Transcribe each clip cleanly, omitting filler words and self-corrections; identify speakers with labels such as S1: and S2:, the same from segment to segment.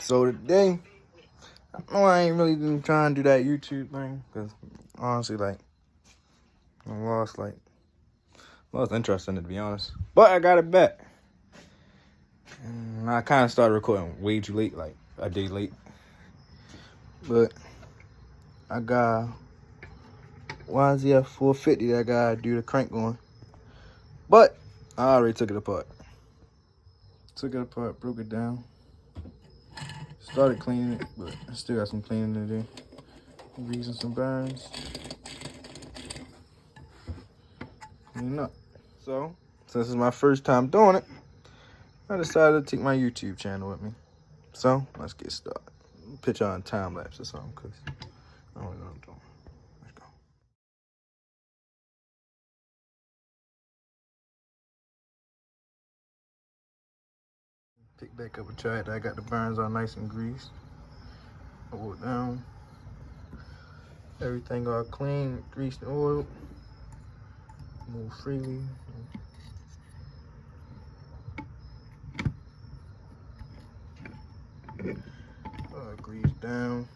S1: So today, I know I ain't really been trying to do that YouTube thing, because honestly, like, I lost interest in it, to be honest. But I got it back. And I kind of started recording way too late, like a day late. But I got yz250f that I gotta do the crank on. But I already took it apart. Broke it down. Started cleaning it, but I still got some cleaning to do. Greasing some burns. Cleaning up. So, since it's my first time doing it, I decided to take my YouTube channel with me. So, let's get started. Put y'all on time lapse or something, because I don't know what I'm doing. Let's go. Pick back up a track. I got the burns all nice and greased. Hold it down. Everything all clean, greased and oiled. Move freely. Grease down.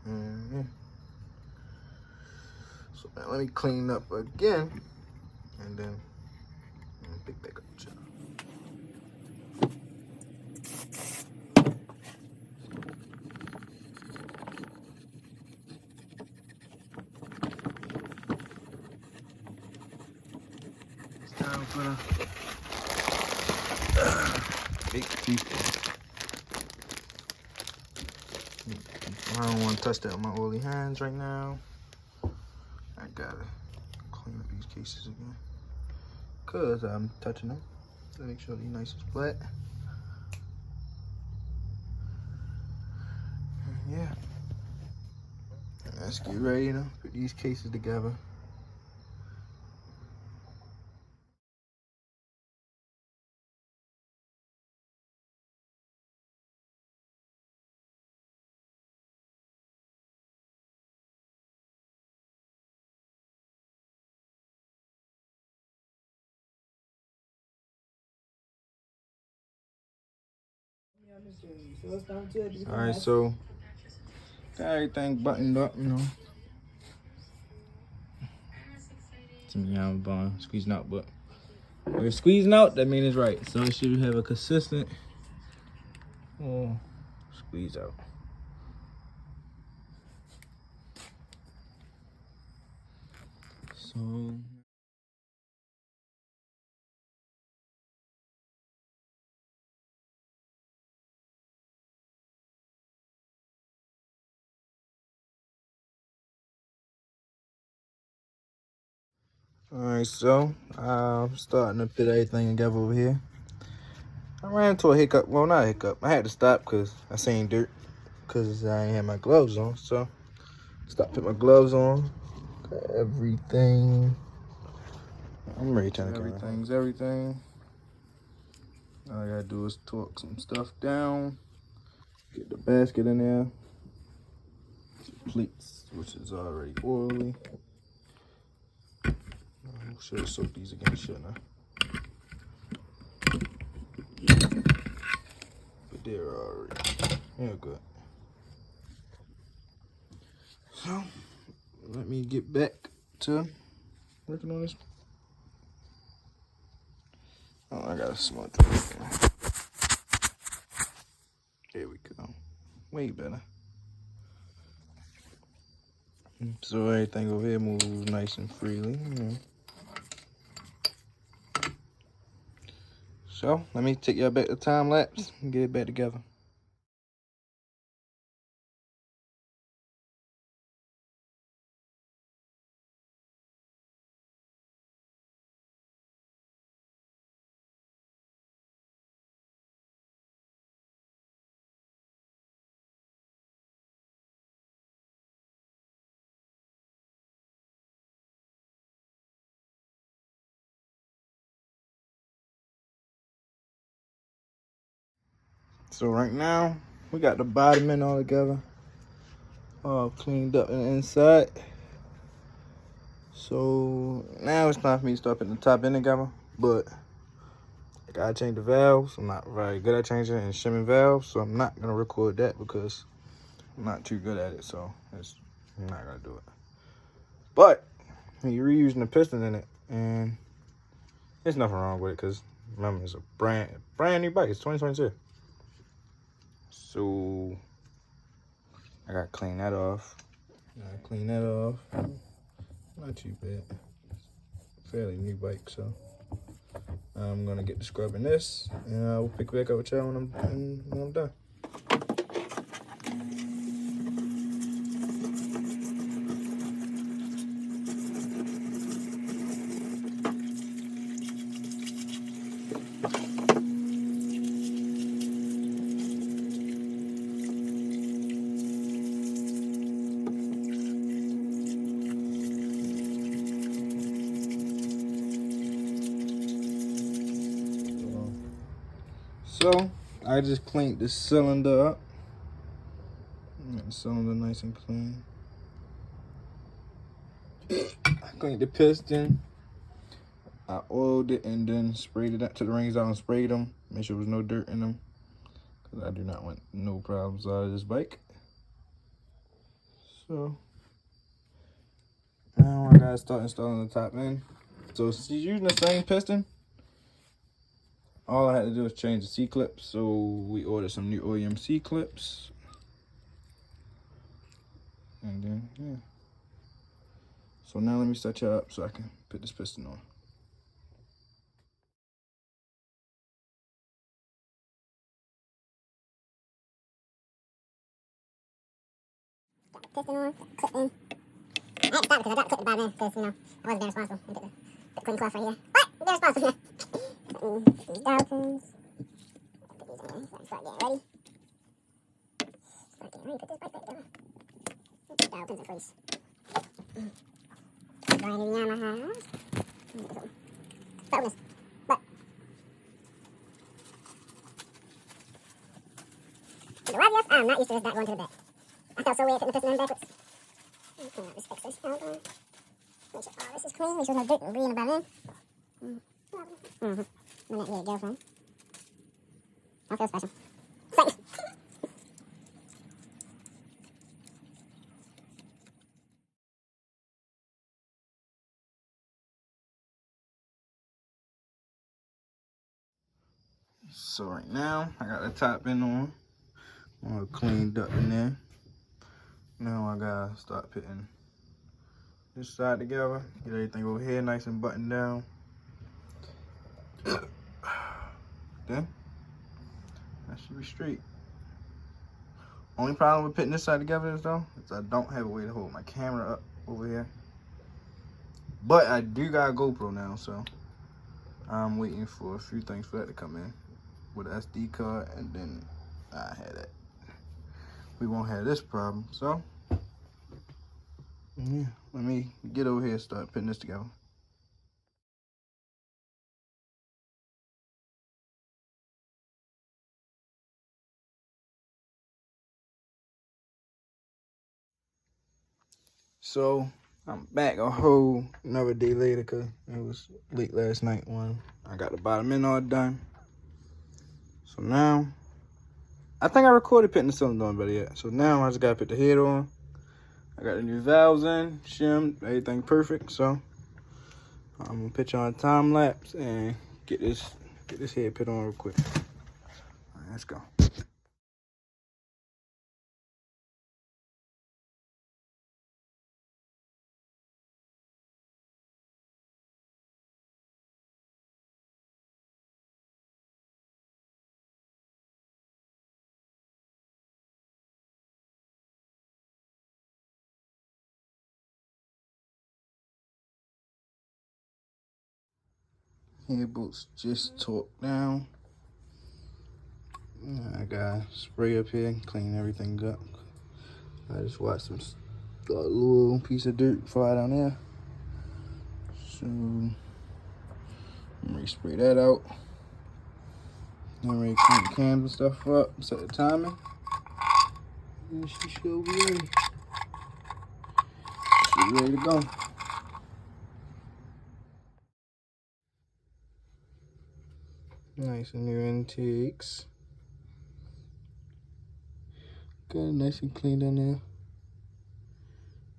S1: And yeah. So now let me clean up again, and then pick back up the channel. It's time for the big people. I don't want to touch that with my oily hands right now. I gotta clean up these cases again, cause I'm touching them to make sure they're nice and flat. And yeah, let's get ready to put these cases together. Alright, so got everything buttoned up, you know. Some bone squeezing out, but if it's squeezing out, that means it's right. So it should have a consistent squeeze out. So alright, so I'm starting to put everything together over here. I ran into a hiccup. Well, not a hiccup. I had to stop because I seen dirt because I ain't had my gloves on. So stop, put my gloves on. Got everything. I'm ready to everything's everything. All I gotta do is torque some stuff down. Get the basket in there. Some plates, which is already oily. I should have soaked these again, shouldn't I? But they're already good. So let me get back to working on this. Oh, I got a smudge right there. There we go. Way better. So everything over here moves nice and freely. So let me take y'all back to time lapse and get it back together. So right now, we got the bottom end all together, all cleaned up in the inside. So now it's time for me to start putting the top end together. But I gotta change the valves. I'm not very good at changing and shimming valves, so I'm not gonna record that because I'm not too good at it. So I'm not gonna do it. But you're reusing the piston in it, and there's nothing wrong with it because remember it's a brand new bike. It's 2022. So I gotta clean that off. Not too bad. Fairly new bike, so I'm gonna get to scrubbing this, and I'll pick back up with y'all when I'm done. So I just cleaned the cylinder up. Got the cylinder nice and clean. I cleaned the piston. I oiled it and then sprayed it out to the rings out and sprayed them. Make sure there was no dirt in them, because I do not want no problems out of this bike. So now I gotta start installing the top end. So since he's using the same piston, all I had to do was change the C-clips. So we ordered some new OEM C-clips. And then, yeah. So now let me set you up so I can put this piston on. Piston on, clip in. I had to stop because I got clipped by then because, I wasn't being responsible. I put the clean cloth right here. What? Being responsible. These Daltons. Put these in there. Start getting ready. Put this bike back down. Put the Daltons in place. Brand new Yamaha. Start with this. But the YZF, I'm not used to this back going to the back. I felt so weird putting the piston in backwards. Let's fix this. Make sure all this is clean. Make sure there's no dirt and debris in the bottom end. I'm not really a girlfriend. I feel special. So right now, I got the top end on. All cleaned up in there. Now I gotta start putting this side together. Get everything over here nice and buttoned down. Then that should be straight. Only problem with putting this side together is I don't have a way to hold my camera up over here. But I do got a GoPro now, so I'm waiting for a few things for that to come in with an SD card, and then I had that. We won't have this problem. So yeah, let me get over here and start putting this together. So I'm back a whole another day later because it was late last night when I got the bottom end all done. So now, I think I recorded putting the cylinder on better yet. So now I just gotta put the head on. I got the new valves in, shimmed, everything perfect. So I'm gonna put you on a time lapse and get this head put on real quick. All right, let's go. Head bolts just torqued down. I got spray up here, clean everything up. I just watched some little piece of dirt fly down there. So I'm gonna spray that out. I'm ready to clean the cams and stuff up, set the timing. And she should be ready. She's ready to go. Nice and new intakes. Good, nice and clean in there.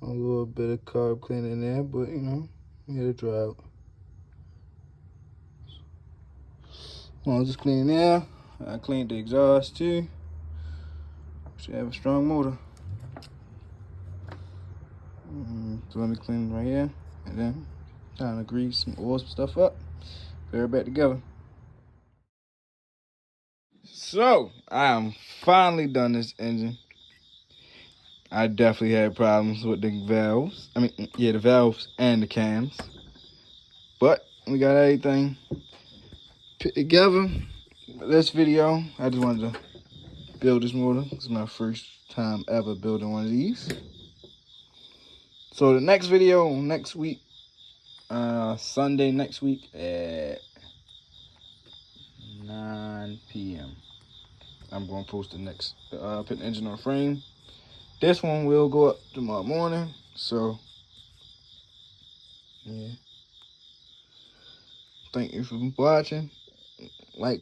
S1: A little bit of carb clean in there, but you know, we had to dry out. Well, just clean there. I cleaned the exhaust too. Should have a strong motor. So let me clean right here, and then time to grease some oil, some stuff up. Put it back together. So I am finally done this engine. I definitely had problems with the valves. The valves and the cams. But we got everything put together. This video, I just wanted to build this motor. This is my first time ever building one of these. So the next video next week, Sunday next week at 9 p.m. I'm going to post the next, put the engine on frame. This one will go up tomorrow morning. So, yeah. Thank you for watching. Like.